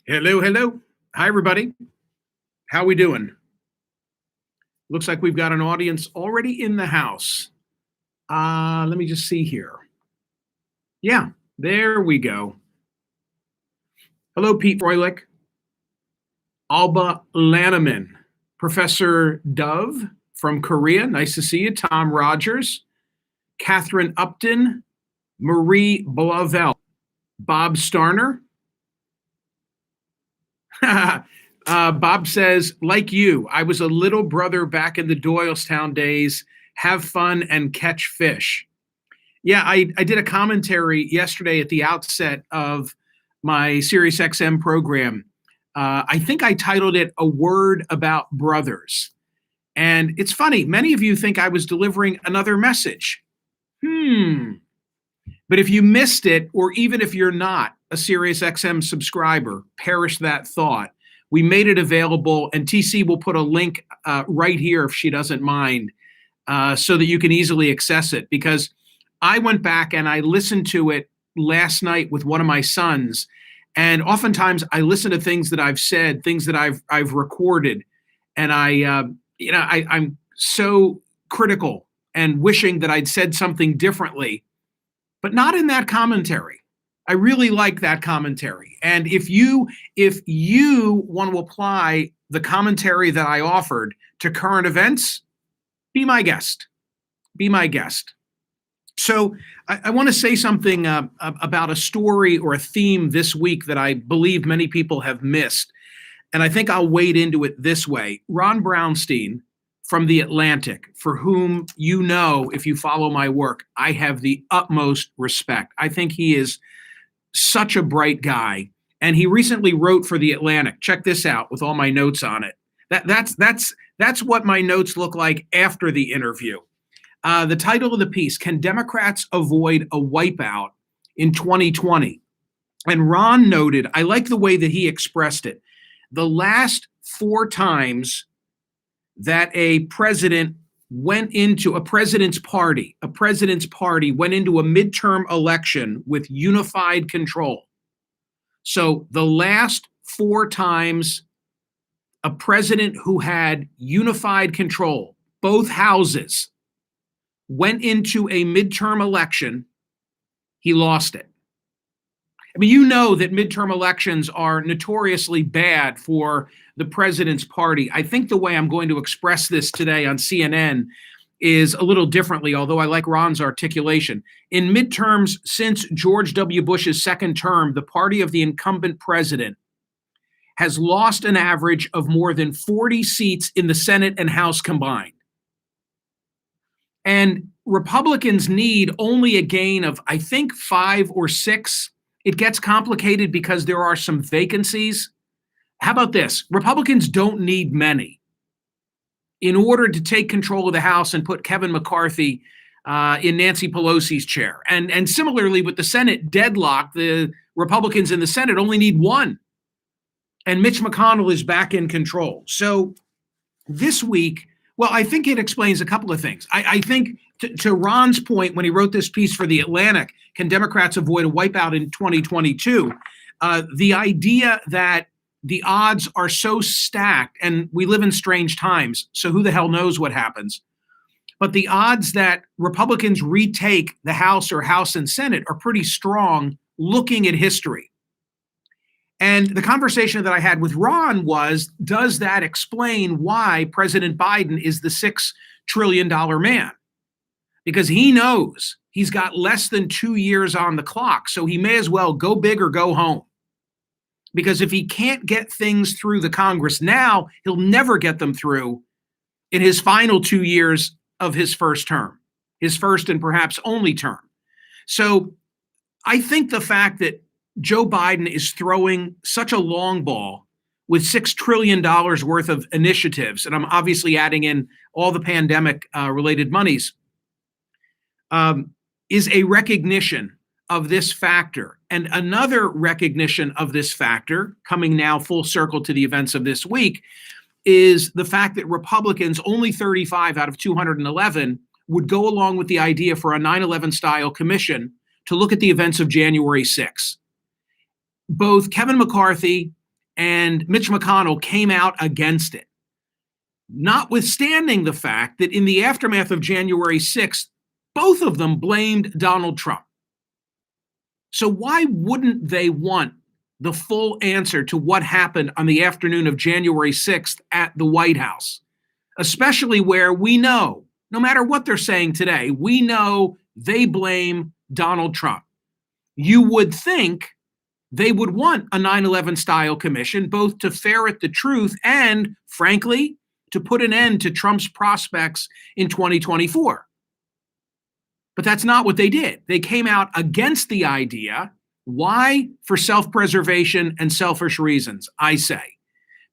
Hello, hello. Hi, everybody. How we doing? Looks like we've got an audience already in the house. Let me just see here. Yeah, there we go. Hello, Pete Froelich, Alba Lanneman, Professor Dove from Korea. Nice to see you. Tom Rogers, Catherine Upton, Marie Blavel, Bob Starner. Bob says, like you, I was a little brother back in the Doylestown days. Have fun and catch fish. Yeah, I did a commentary yesterday at the outset of my SiriusXM program. I think I titled it A Word About Brothers. And it's funny, many of you think I was delivering another message. But if you missed it, or even if you're not a SiriusXM subscriber, perish that thought. We made it available, and TC will put a link right here if she doesn't mind, so that you can easily access it. Because I went back and I listened to it last night with one of my sons, and oftentimes I listen to things that I've said, things that I've recorded, and I'm so critical and wishing that I'd said something differently, but not in that commentary. I really like that commentary. And if you want to apply the commentary that I offered to current events, be my guest. Be my guest. So I want to say something about a story or a theme this week that I believe many people have missed. And I think I'll wade into it this way. Ron Brownstein from The Atlantic, for whom you know, if you follow my work, I have the utmost respect. I think he is such a bright guy. And he recently wrote for The Atlantic. Check this out with all my notes on it. That's what my notes look like after the interview. The title of the piece, Can Democrats Avoid a Wipeout in 2020? And Ron noted, I like the way that he expressed it. The last 4 times that a president's party went into a midterm election with unified control. So the last 4 times a president who had unified control, both houses, went into a midterm election, he lost it. I mean, you know that midterm elections are notoriously bad for the president's party. I think the way I'm going to express this today on CNN is a little differently, although I like Ron's articulation. In midterms since George W. Bush's second term, the party of the incumbent president has lost an average of more than 40 seats in the Senate and House combined. And Republicans need only a gain of, I think, 5 or 6. It gets complicated because there are some vacancies. How about this? Republicans don't need many in order to take control of the House and put Kevin McCarthy in Nancy Pelosi's chair. And similarly with the Senate deadlock, the Republicans in the Senate only need 1. And Mitch McConnell is back in control. So this week, well, I think it explains a couple of things. I think to Ron's point when he wrote this piece for The Atlantic, Can Democrats Avoid a Wipeout in 2022? The idea that the odds are so stacked, and we live in strange times, so who the hell knows what happens. But the odds that Republicans retake the House or House and Senate are pretty strong looking at history. And the conversation that I had with Ron was, does that explain why President Biden is the $6 trillion man? Because he knows he's got less than 2 years on the clock, so he may as well go big or go home. Because if he can't get things through the Congress now, he'll never get them through in his final 2 years of his first term, his first and perhaps only term. So I think the fact that Joe Biden is throwing such a long ball with $6 trillion worth of initiatives, and I'm obviously adding in all the pandemic related monies, is a recognition of this factor. And another recognition of this factor, coming now full circle to the events of this week, is the fact that Republicans, only 35 out of 211, would go along with the idea for a 9/11 style commission to look at the events of January 6th. Both Kevin McCarthy and Mitch McConnell came out against it, notwithstanding the fact that in the aftermath of January 6th, both of them blamed Donald Trump. So why wouldn't they want the full answer to what happened on the afternoon of January 6th at the White House, especially where we know, no matter what they're saying today, we know they blame Donald Trump? You would think they would want a 9/11 style commission, both to ferret the truth and, frankly, to put an end to Trump's prospects in 2024. But that's not what they did. They came out against the idea. Why? For self-preservation and selfish reasons, I say.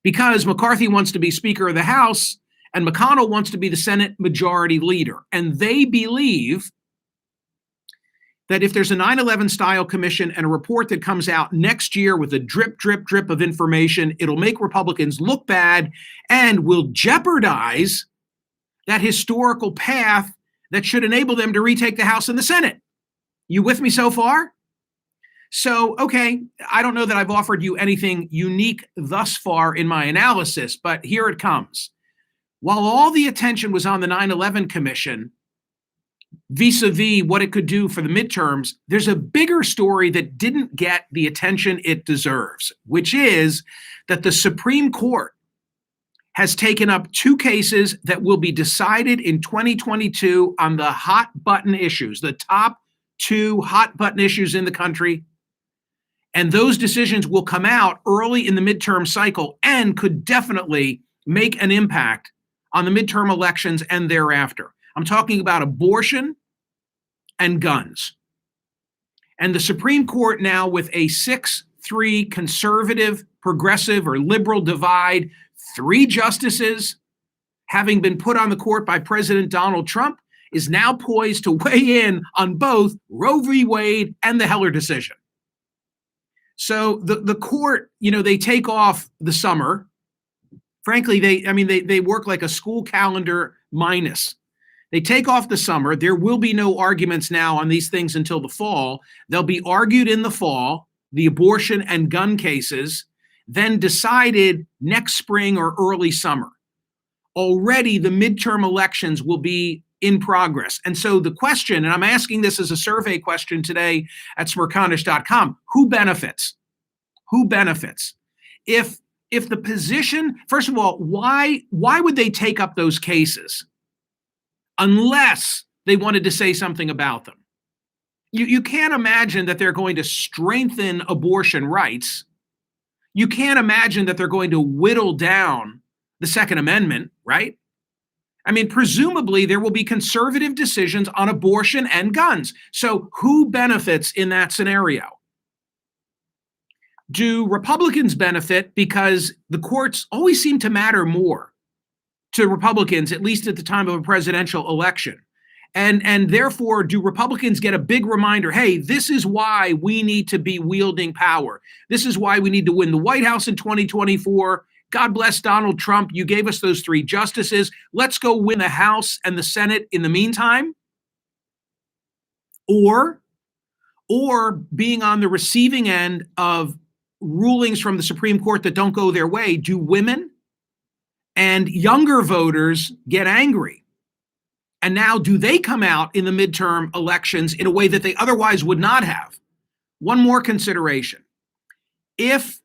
Because McCarthy wants to be Speaker of the House and McConnell wants to be the Senate Majority Leader. And they believe that if there's a 9/11 style commission and a report that comes out next year with a drip, drip, drip of information, it'll make Republicans look bad and will jeopardize that historical path that should enable them to retake the House and the Senate. You with me so far? So, okay, I don't know that I've offered you anything unique thus far in my analysis, but here it comes. While all the attention was on the 9/11 Commission, vis-a-vis what it could do for the midterms, there's a bigger story that didn't get the attention it deserves, which is that the Supreme Court has taken up two cases that will be decided in 2022 on the hot button issues, the top two hot button issues in the country. And those decisions will come out early in the midterm cycle and could definitely make an impact on the midterm elections and thereafter. I'm talking about abortion and guns. And the Supreme Court now, with a 6-3 conservative, progressive, or liberal divide, 3 justices having been put on the court by President Donald Trump, is now poised to weigh in on both Roe v. Wade and the Heller decision. So the court, they take off the summer. Frankly, they work like a school calendar minus. They take off the summer. There will be no arguments now on these things until the fall. They'll be argued in the fall, the abortion and gun cases, then decided next spring or early summer. Already the midterm elections will be in progress. And so the question, and I'm asking this as a survey question today at smerconish.com, who benefits? Who benefits? If the position, first of all, why would they take up those cases unless they wanted to say something about them? You can't imagine that they're going to strengthen abortion rights. You can't imagine that they're going to whittle down the Second Amendment, right? I mean, presumably there will be conservative decisions on abortion and guns. So who benefits in that scenario? Do Republicans benefit because the courts always seem to matter more to Republicans, at least at the time of a presidential election? And therefore, do Republicans get a big reminder, hey, this is why we need to be wielding power. This is why we need to win the White House in 2024. God bless Donald Trump. You gave us those 3 justices. Let's go win the House and the Senate in the meantime. Or being on the receiving end of rulings from the Supreme Court that don't go their way, do women and younger voters get angry? And now do they come out in the midterm elections in a way that they otherwise would not have? One more consideration. If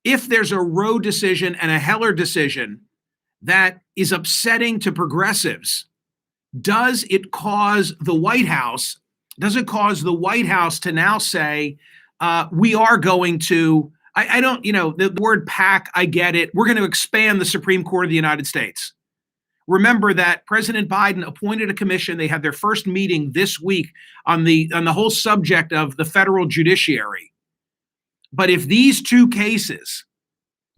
there's a Roe decision and a Heller decision that is upsetting to progressives, does it cause the White House to now say, we are going to, I don't, the word pack, I get it. We're going to expand the Supreme Court of the United States. Remember that President Biden appointed a commission. They had their first meeting this week on the whole subject of the federal judiciary. But if these 2 cases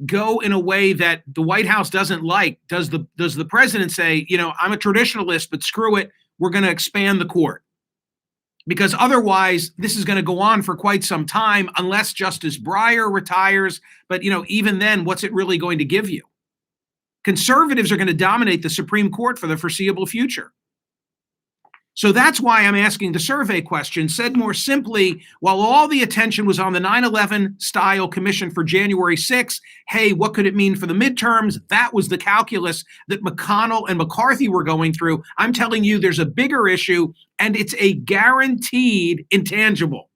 go in a way that the White House doesn't like, does the president say, I'm a traditionalist, but screw it, we're going to expand the court? Because otherwise, this is going to go on for quite some time unless Justice Breyer retires. But, even then, what's it really going to give you? Conservatives are going to dominate the Supreme Court for the foreseeable future. So that's why I'm asking the survey question. Said more simply, while all the attention was on the 9/11 style commission for January 6th, hey, what could it mean for the midterms? That was the calculus that McConnell and McCarthy were going through. I'm telling you, there's a bigger issue, and it's a guaranteed intangible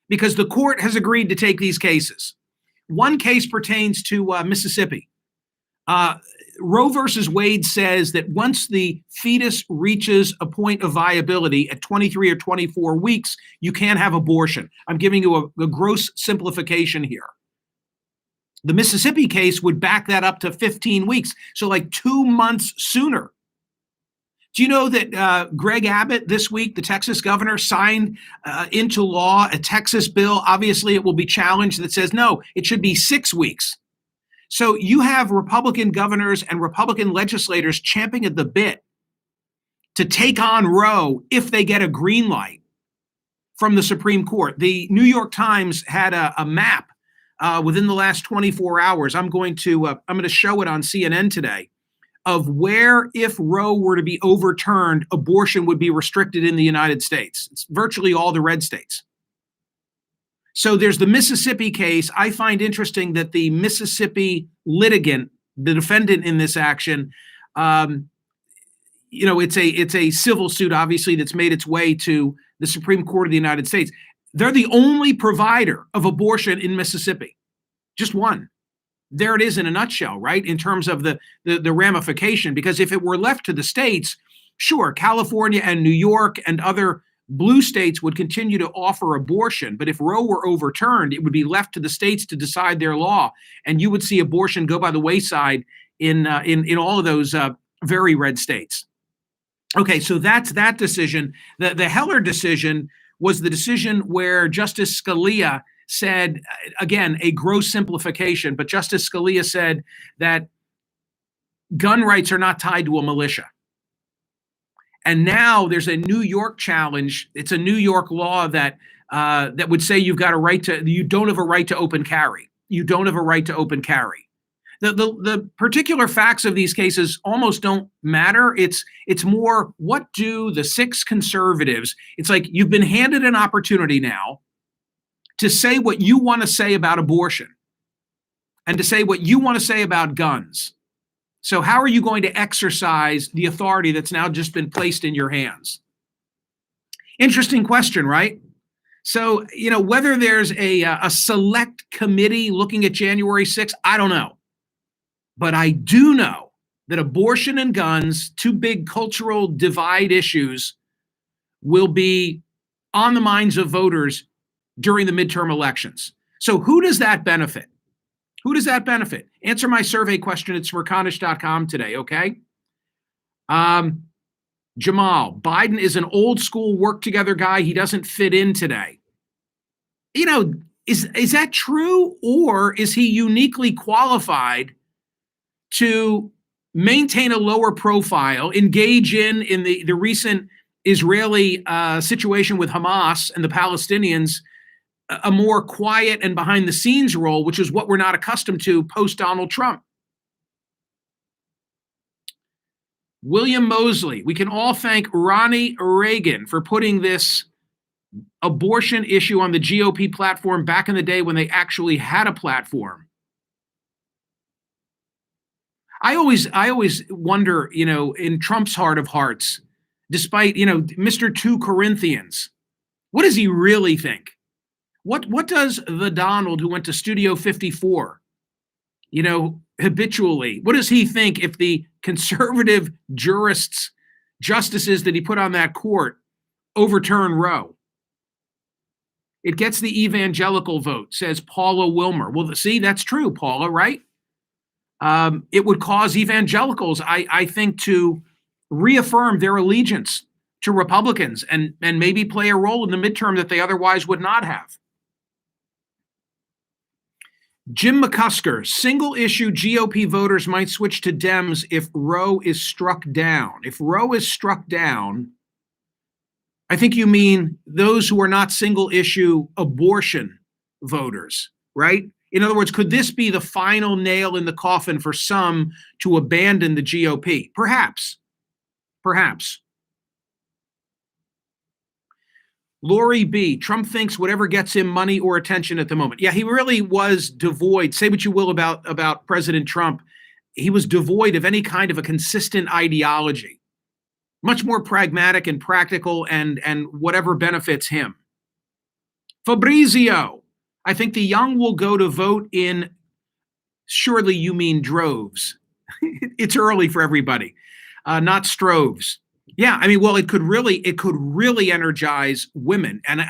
because the court has agreed to take these cases. One case pertains to Mississippi. Roe versus Wade says that once the fetus reaches a point of viability at 23 or 24 weeks, you can't have abortion. I'm giving you a gross simplification here. The Mississippi case would back that up to 15 weeks, so like 2 months sooner. Do you know that Greg Abbott this week, the Texas governor, signed into law a Texas bill? Obviously, it will be challenged that says, no, it should be 6 weeks. So you have Republican governors and Republican legislators champing at the bit to take on Roe if they get a green light from the Supreme Court. The New York Times had a map within the last 24 hours. I'm going to show it on CNN today of where, if Roe were to be overturned, abortion would be restricted in the United States. It's virtually all the red states. So there's the Mississippi case. I find interesting that the Mississippi litigant, the defendant in this action, it's a civil suit, obviously, that's made its way to the Supreme Court of the United States. They're the only provider of abortion in Mississippi, just one. There it is in a nutshell, right? In terms of the ramification, because if it were left to the states, sure, California and New York and other blue states would continue to offer abortion. But if Roe were overturned, it would be left to the states to decide their law. And you would see abortion go by the wayside in all of those very red states. Okay, so that's that decision. The Heller decision was the decision where Justice Scalia said, again, a gross simplification, but Justice Scalia said that gun rights are not tied to a militia. And now there's a New York challenge. It's a New York law that would say you don't have a right to open carry. You don't have a right to open carry. The particular facts of these cases almost don't matter. It's more, what do the 6 conservatives, it's like you've been handed an opportunity now to say what you want to say about abortion and to say what you want to say about guns. So how are you going to exercise the authority that's now just been placed in your hands? Interesting question, right? So, whether there's a select committee looking at January 6th, I don't know. But I do know that abortion and guns, 2 big cultural divide issues, will be on the minds of voters during the midterm elections. So who does that benefit? Who does that benefit? Answer my survey question at smerconish.com today, okay? Jamal, Biden is an old school work together guy. He doesn't fit in today. Is that true? Or is he uniquely qualified to maintain a lower profile, engage in the recent Israeli situation with Hamas and the Palestinians, a more quiet and behind the scenes role, which is what we're not accustomed to post Donald Trump? William Mosley, we can all thank Ronnie Reagan for putting this abortion issue on the GOP platform back in the day when they actually had a platform. I always wonder, in Trump's heart of hearts, despite, Mr. 2 Corinthians, what does he really think? What does the Donald who went to Studio 54, habitually, what does he think if the conservative justices that he put on that court overturn Roe? It gets the evangelical vote, says Paula Wilmer. Well, see, that's true, Paula, right? It would cause evangelicals, I think, to reaffirm their allegiance to Republicans and maybe play a role in the midterm that they otherwise would not have. Jim McCusker, single issue GOP voters might switch to Dems if Roe is struck down. If Roe is struck down, I think you mean those who are not single issue abortion voters, right? In other words, could this be the final nail in the coffin for some to abandon the GOP? Perhaps. Lori B. Trump thinks whatever gets him money or attention at the moment. Yeah, he really was devoid. Say what you will about President Trump. He was devoid of any kind of a consistent ideology. Much more pragmatic and practical and whatever benefits him. Fabrizio. I think the young will go to vote in, surely you mean droves. It's early for everybody, not stroves. Yeah, I mean, well, it could really energize women. And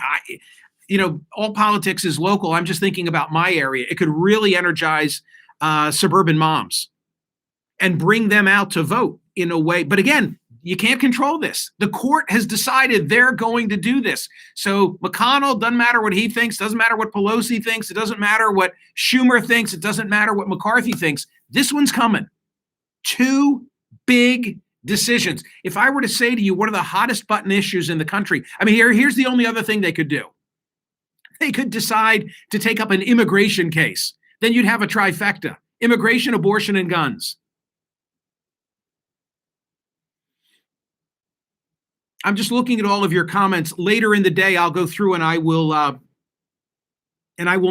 all politics is local. I'm just thinking about my area. It could really energize suburban moms and bring them out to vote in a way. But again, you can't control this. The court has decided they're going to do this. So McConnell, doesn't matter what he thinks, doesn't matter what Pelosi thinks, it doesn't matter what Schumer thinks, it doesn't matter what McCarthy thinks. This one's coming. Two big decisions. If I were to say to you, what are the hottest button issues in the country? I mean, here's the only other thing they could do. They could decide to take up an immigration case. Then you'd have a trifecta: immigration, abortion, and guns. I'm just looking at all of your comments. Later in the day, I'll go through and I will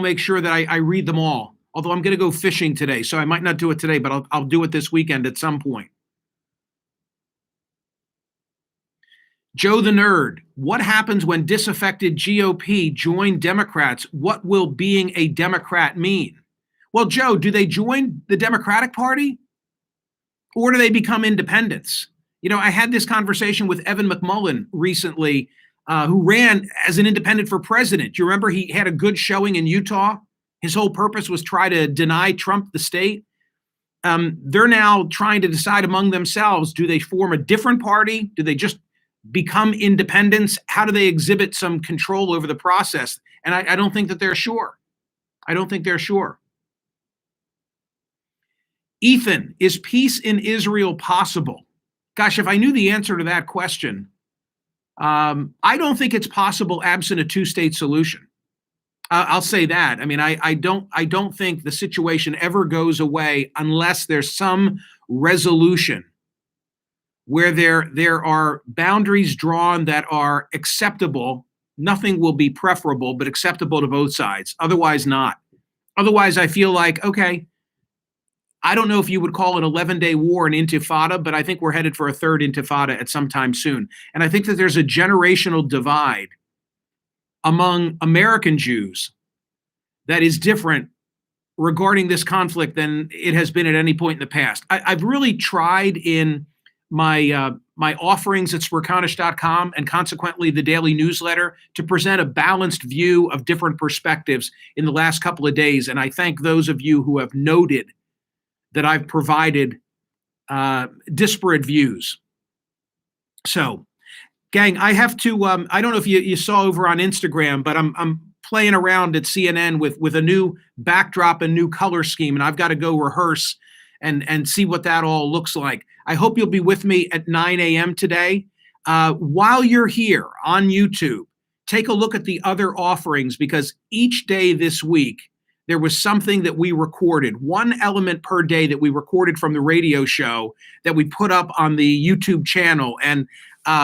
make sure that I read them all. Although I'm going to go fishing today, so I might not do it today, but I'll do it this weekend at some point. Joe the Nerd, what happens when disaffected GOP join Democrats? What will being a Democrat mean? Well, Joe, do they join the Democratic Party or do they become independents? I had this conversation with Evan McMullen recently, who ran as an independent for president. Do you remember he had a good showing in Utah? His whole purpose was try to deny Trump the state. They're now trying to decide among themselves, do they form a different party? Do they just become independents? How do they exhibit some control over the process? And I don't think that they're sure. I don't think they're sure. Ethan, is peace in Israel possible? Gosh, if I knew the answer to that question, I don't think it's possible absent a two-state solution. I'll say that. I mean, I don't think the situation ever goes away unless there's some resolution where there are boundaries drawn that are acceptable. Nothing will be preferable, but acceptable to both sides. Otherwise, not. Otherwise, I feel like, okay, I don't know if you would call an 11-day war an intifada, but I think we're headed for a third intifada at some time soon. And I think that there's a generational divide among American Jews that is different regarding this conflict than it has been at any point in the past. I've really tried in my offerings at Swerconish.com and consequently the daily newsletter to present a balanced view of different perspectives in the last couple of days. And I thank those of you who have noted that I've provided disparate views. So, gang, I have to, I don't know if you saw over on Instagram, but I'm playing around at CNN with a new backdrop and new color scheme, and I've got to go rehearse and see what that all looks like. I hope you'll be with me at 9 a.m. today. While you're here on YouTube, take a look at the other offerings, because each day this week, there was something that we recorded, one element per day that we recorded from the radio show that we put up on the YouTube channel. And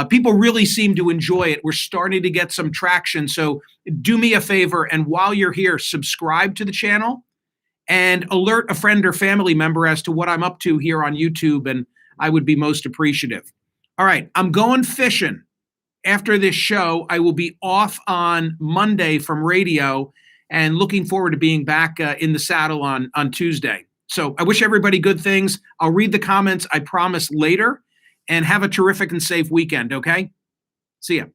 people really seem to enjoy it. We're starting to get some traction. So do me a favor, and while you're here, subscribe to the channel and alert a friend or family member as to what I'm up to here on YouTube, and I would be most appreciative. All right, I'm going fishing. After this show, I will be off on Monday from radio, and looking forward to being back in the saddle on Tuesday. So I wish everybody good things. I'll read the comments, I promise, later. And have a terrific and safe weekend, okay? See ya.